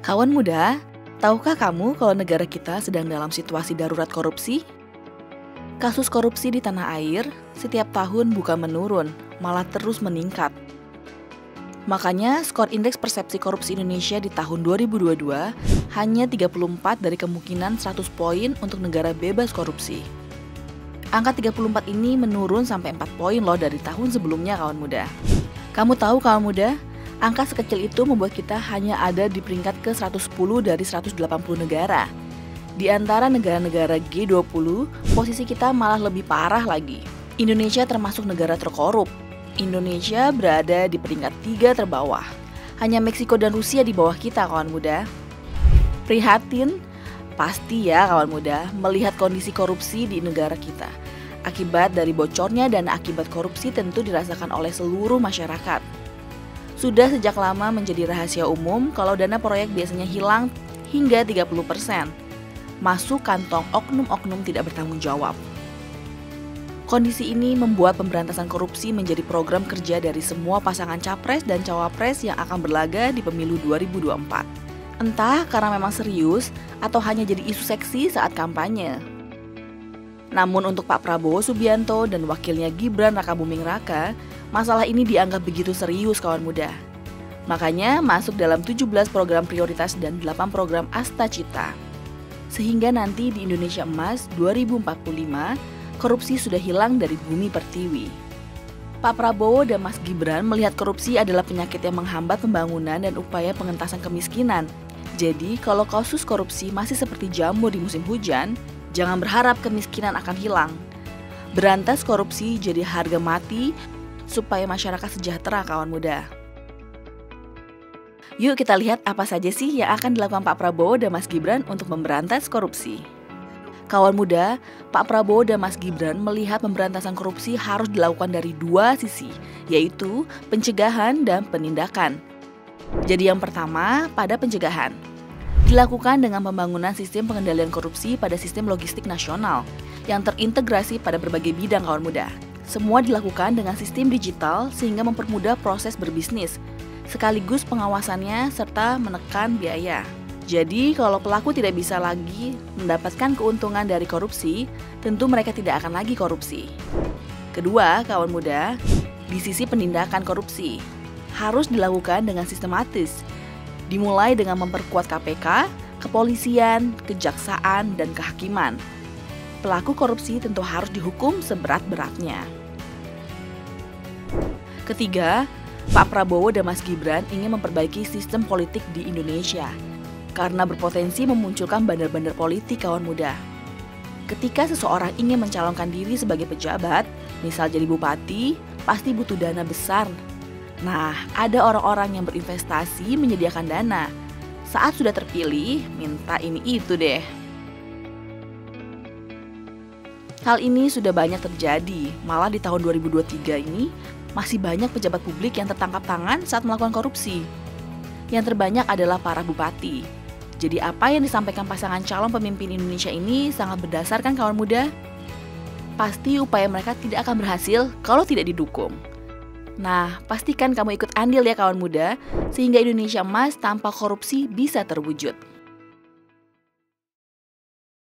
Kawan muda, tahukah kamu kalau negara kita sedang dalam situasi darurat korupsi? Kasus korupsi di tanah air setiap tahun bukan menurun, malah terus meningkat. Makanya skor indeks persepsi korupsi Indonesia di tahun 2022 hanya 34 dari kemungkinan 100 poin untuk negara bebas korupsi. Angka 34 ini menurun sampai 4 poin loh dari tahun sebelumnya kawan muda. Kamu tahu kawan muda, angka sekecil itu membuat kita hanya ada di peringkat ke-110 dari 180 negara. Di antara negara-negara G20, posisi kita malah lebih parah lagi. Indonesia termasuk negara terkorup. Indonesia berada di peringkat 3 terbawah. Hanya Meksiko dan Rusia di bawah kita kawan muda. Prihatin? Pasti ya kawan muda, melihat kondisi korupsi di negara kita. Akibat dari bocornya dana akibat korupsi tentu dirasakan oleh seluruh masyarakat. Sudah sejak lama menjadi rahasia umum kalau dana proyek biasanya hilang hingga 30%. Masuk kantong oknum-oknum tidak bertanggung jawab. Kondisi ini membuat pemberantasan korupsi menjadi program kerja dari semua pasangan capres dan cawapres yang akan berlaga di pemilu 2024. Entah karena memang serius atau hanya jadi isu seksi saat kampanye. Namun untuk Pak Prabowo Subianto dan wakilnya Gibran Rakabuming Raka, masalah ini dianggap begitu serius kawan muda. Makanya masuk dalam 17 program prioritas dan 8 program Asta Cita. Sehingga nanti di Indonesia Emas 2045, korupsi sudah hilang dari bumi pertiwi. Pak Prabowo dan Mas Gibran melihat korupsi adalah penyakit yang menghambat pembangunan dan upaya pengentasan kemiskinan. Jadi kalau kasus korupsi masih seperti jamur di musim hujan, jangan berharap kemiskinan akan hilang. Berantas korupsi jadi harga mati supaya masyarakat sejahtera kawan muda. Yuk kita lihat apa saja sih yang akan dilakukan Pak Prabowo dan Mas Gibran untuk memberantas korupsi. Kawan muda, Pak Prabowo dan Mas Gibran melihat pemberantasan korupsi harus dilakukan dari dua sisi, yaitu pencegahan dan penindakan. Jadi yang pertama, pada pencegahan. Dilakukan dengan pembangunan sistem pengendalian korupsi pada sistem logistik nasional yang terintegrasi pada berbagai bidang kawan muda. Semua dilakukan dengan sistem digital sehingga mempermudah proses berbisnis, sekaligus pengawasannya serta menekan biaya. Jadi kalau pelaku tidak bisa lagi mendapatkan keuntungan dari korupsi, tentu mereka tidak akan lagi korupsi. Kedua, kawan muda, di sisi penindakan korupsi, harus dilakukan dengan sistematis. Dimulai dengan memperkuat KPK, kepolisian, kejaksaan, dan kehakiman. Pelaku korupsi tentu harus dihukum seberat-beratnya. Ketiga, Pak Prabowo dan Mas Gibran ingin memperbaiki sistem politik di Indonesia karena berpotensi memunculkan bandar-bandar politik kawan muda. Ketika seseorang ingin mencalonkan diri sebagai pejabat, misal jadi bupati, pasti butuh dana besar. Nah, ada orang-orang yang berinvestasi menyediakan dana. Saat sudah terpilih, minta ini itu deh. Hal ini sudah banyak terjadi, malah di tahun 2023 ini masih banyak pejabat publik yang tertangkap tangan saat melakukan korupsi. Yang terbanyak adalah para bupati. Jadi apa yang disampaikan pasangan calon pemimpin Indonesia ini sangat berdasarkan kawan muda? Pasti upaya mereka tidak akan berhasil kalau tidak didukung. Nah, pastikan kamu ikut andil ya kawan muda, sehingga Indonesia Emas tanpa korupsi bisa terwujud.